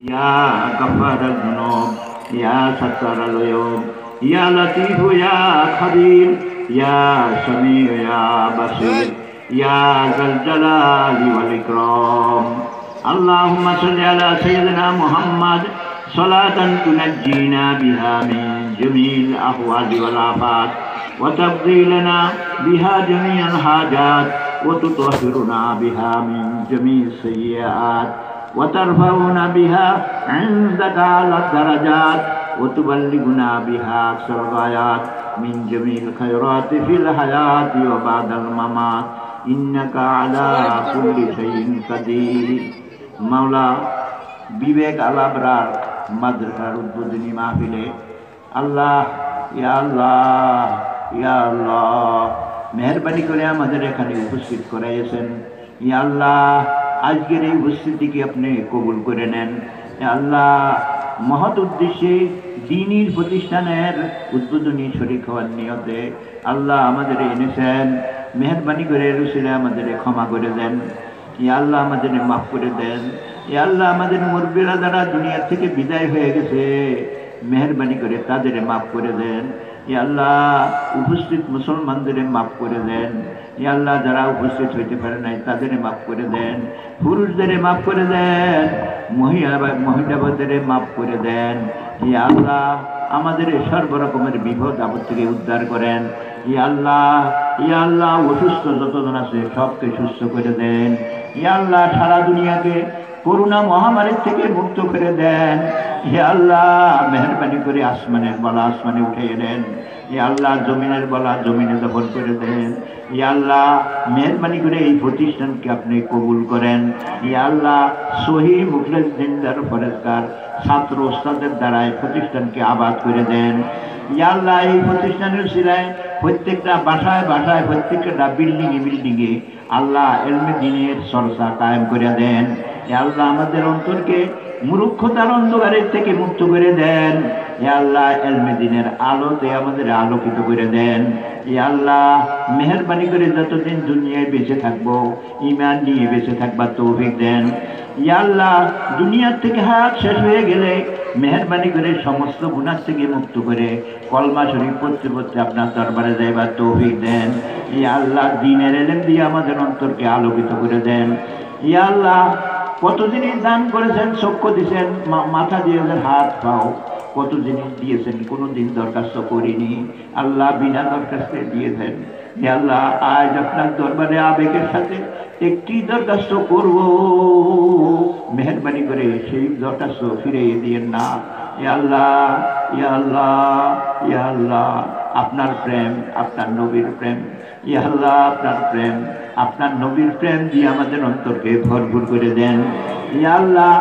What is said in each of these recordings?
يا غفار الذنوب يا ستار العيوب يا لطيف يا خبير يا سميع يا بصير يا ذا الجلال والإكرام. اللهم صل على سيدنا محمد صلاة تنجينا بها من جميع الأهوال والآفات وتقضي لنا بها جميع الحاجات وتطهرنا بها من جميع السيئات وترفعنا بها عندك على الدرجات وتبلغنا بها أقصى الغايات من جميع الخيرات في الحياة وبعد الممات إنك على كل شيء قدير. মাওলা বিবেক আলাবরার মাদ্রাসার উদ্বোধনী মাহফিলে আল্লাহ ইয়া আল্লাহ ইয়া আল্লাহ মেহেরবানি করে আমাদের এখানে উপস্থিত করাইয়েছেন। ইয়া আল্লাহ আজকের এই উপস্থিতিকে আপনি কবুল করে নেন। আল্লাহ মহৎ উদ্দেশ্যে দ্বীনের প্রতিষ্ঠানের উদ্বোধনী শরীক হওয়ার নিয়তে আল্লাহ আমাদের এনেছেন। মেহেরবানি করে রসিলে আমাদের ক্ষমা করে দেন। ইয়া আল্লাহ আমাদের মাফ করে দেন। ইয়া আল্লাহ আমাদের মুরব্বিরা যারা দুনিয়া থেকে বিদায় হয়ে গেছে মেহেরবানি করে তাদের মাফ করে দেন। ইয়া আল্লাহ উপস্থিত মুসলমানদের মাফ করে দেন। ইয়া আল্লাহ যারা উপস্থিত হইতে পারে নাই তাদের মাফ করে দেন। পুরুষদের মাফ করে দেন, মহিলাদের মাফ করে দেন। ইয়া আল্লাহ আমাদের সর্বরকমের বিপদ আপদ থেকে উদ্ধার করেন। ইয়া আল্লাহ অসুস্থ যতজন আছে সবকে সুস্থ করে দেন। ইয়া আল্লাহ সারা দুনিয়াকে করোনা মহামারীর থেকে মুক্ত করে দেন। ইয়া আল্লাহ মেহেরবানি করে আসমানের বলা আসমানে উঠিয়ে দেন। ইয়া আল্লাহ জমিনের বলা জমিনে দখল করে দেন। ইয়া আল্লাহ মেহেরবানি করে এই প্রতিষ্ঠানকে আপনি কবুল করেন। ইয়া আল্লাহ সহি মুখলেস দিনদার ফরেজগার ছাত্র ওস্তাদের দ্বারা এই প্রতিষ্ঠানকে আবাদ করে দেন। ইয়া আল্লাহ এই প্রতিষ্ঠানের শিলায় প্রত্যেকটা বাসায় বাসায় প্রত্যেকটা বিল্ডিংয়ে আল্লাহ এলমে দ্বীনের চর্চা কায়েম করে দেন। ইয়া আল্লাহ আমাদের অন্তরকে মূর্খতার অন্ধকারের থেকে মুক্ত করে দেন। ইয়া আল্লাহ এলমে দ্বীনের আলোতে আমাদের আলোকিত করে দেন। ইয়া আল্লাহ মেহেরবানি করে যতদিন দুনিয়ায় বেঁচে থাকবো ঈমান নিয়ে বেঁচে থাকবার তৌফিক দেন। ইয়া আল্লাহ দুনিয়ার থেকে হায়াত শেষ হয়ে গেলে মেহেরবানি করে সমস্ত গুনাহ থেকে মুক্ত করে কলমা শরীফ পড়তে পড়তে আপনার দরবারে যাইবার তৌফিক দেন। ইয়া আল্লাহ দ্বীনের ইলম দিয়ে আমাদের অন্তরকে আলোকিত করে দেন। ইয়া আল্লাহ কত জিনিস দান করেছেন, চক্ষু দিয়েছেন, মাথা দিয়েছেন, হাত পাও, কত জিনিস দিয়েছেন, কোনোদিন দরখাস্ত করিনি। আল্লাহ বিনা দরখাস্তে দিয়েছেন। ইয়া আল্লাহ আজ আপনার দরবারে আবেগের সাথে একটি দরখাস্ত করব, মেহেরবানি করে সেই দরখাস্ত ফিরিয়ে দিয়েন না। ইয়া আল্লাহ ইয়া আল্লাহ ইয়া আল্লাহ আপনার প্রেম, আপনার নবীর প্রেম, ইয়া আল্লাহ আপনার প্রেম, আপনার নবীর প্রেম দিয়ে আমাদের অন্তরকে ভরপুর করে দেন। ইয়া আল্লাহ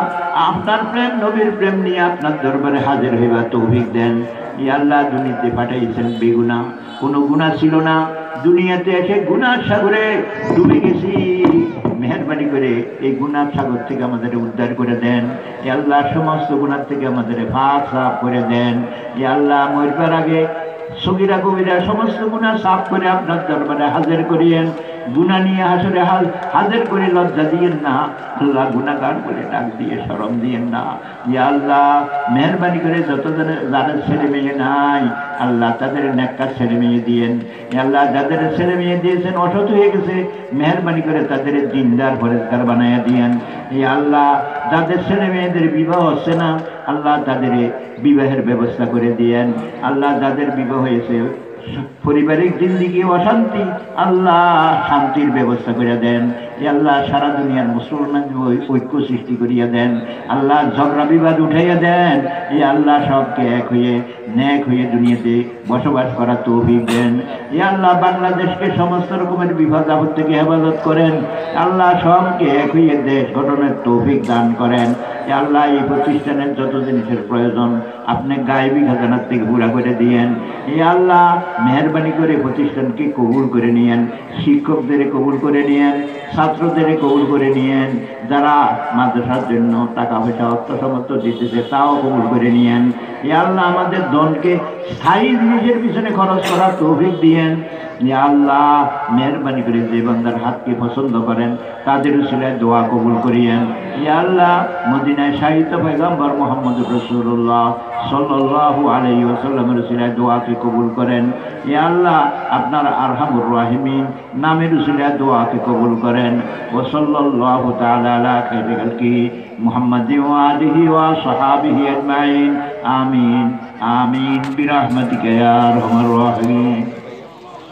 আপনার প্রেম নবীর প্রেম নিয়ে আপনার দরবারে হাজির হইবার তৌফিক দেন। ইয়া আল্লাহ দুনিয়াতে পাঠাইছেন বেগুনাহ, কোনো গুনাহ ছিল না, দুনিয়াতে এসে গুনার সাগরে ডুবে গেছি। মেহেরবানি করে এই গুনার সাগর থেকে আমাদের উদ্ধার করে দেন। ইয়া আল্লাহ সমস্ত গুনাহ থেকে আমাদের পাক সাফ করে দেন। ইয়া আল্লাহ মরবার আগে সগীরা কবিরা সমস্ত গুনাহ সাফ করে আপনার দরবারে হাজির করিয়েন। গুনাহ নিয়ে হাসরে হাজির করে লজ্জা দিয়েন না। আল্লাহ গুনাহগার করে ডাক দিয়ে শরম দিয়েন না। ইয়া আল্লাহ মেহেরবানি করে যাদের ছেলে মেয়ে নাই আল্লাহ তাদের নেককার ছেলে মেয়ে দিয়েন। ইয়া আল্লাহ যাদের ছেলে মেয়ে দিয়েছেন অসৎ হয়ে গেছে মেহেরবানি করে তাদের দিনদার ফরেজগার বানাইয়া দিয়েন। ইয়া আল্লাহ যাদের ছেলে মেয়েদের বিবাহ হচ্ছে না আল্লাহ তাদের বিবাহের ব্যবস্থা করে দিয়েন। আল্লাহ যাদের বিবাহ হয়েছে পারিবারিক জিন্দিগি অশান্তি আল্লাহ শান্তির ব্যবস্থা করে দেন। আল্লাহ সারা দুনিয়ার মুসলমান ঐক্য সৃষ্টি করিয়া দেন। আল্লাহ ঝগড়া বিবাদ উঠাইয়া দেন। এই আল্লাহ সবকে এক হয়ে নেক হয়ে দুনিয়াতে বসবাস করার তৌফিক দেন। এই আল্লাহ বাংলাদেশকে সমস্ত রকমের বিপদ আপদ থেকে হেফাজত করেন। আল্লাহ সবকে এক হয়ে দেশ গঠনের তৌফিক দান করেন। আল্লাহ এই প্রতিষ্ঠানের যত জিনিসের প্রয়োজন আপনি গায়েবী খাজানার থেকে পুরা করে দিয়েন। এই আল্লাহ মেহেরবানি করে প্রতিষ্ঠানকে কবুল করে নিয়েন, শিক্ষকদের কবুল করে নিয়েন, ছাত্রদের কবুল করে নিয়েন, যারা মাদ্রাসার জন্য টাকা পয়সা অর্থ সমর্থ দিতেছে তাও কবুল করে নিয়েন। এই আল্লাহ আমাদের ধনকে স্থায়ী জিনিসের পিছনে খরচ করার তৌফিক দিয়েন। ইয়া আল্লাহ মেহরবানি করে যে বান্দার হাতকে পছন্দ করেন তাদের উসিলায় দোয়া কবুল করিয়েন। ইয়া আল্লাহ মদিনায় শাহিদ পয়গম্বর মুহাম্মদ রাসূলুল্লাহ সাল্লাল্লাহু আলাইহি ওয়াসাল্লামের উসিলায় দোয়াকে কবুল করেন। ইয়া আল্লাহ আপনার আরহামুর রাহিমিন নামের উসিলায় দোয়াকে কবুল করেন। ওয়া সাল্লাল্লাহু তাআলা আলা খায়রি খালকি মুহাম্মাদি ওয়া আলিহি ওয়া সাহাবিহি আজমাইন। আমিন আমিন বিরহমাতিকা ইয়া আরহামার রাহিমিন।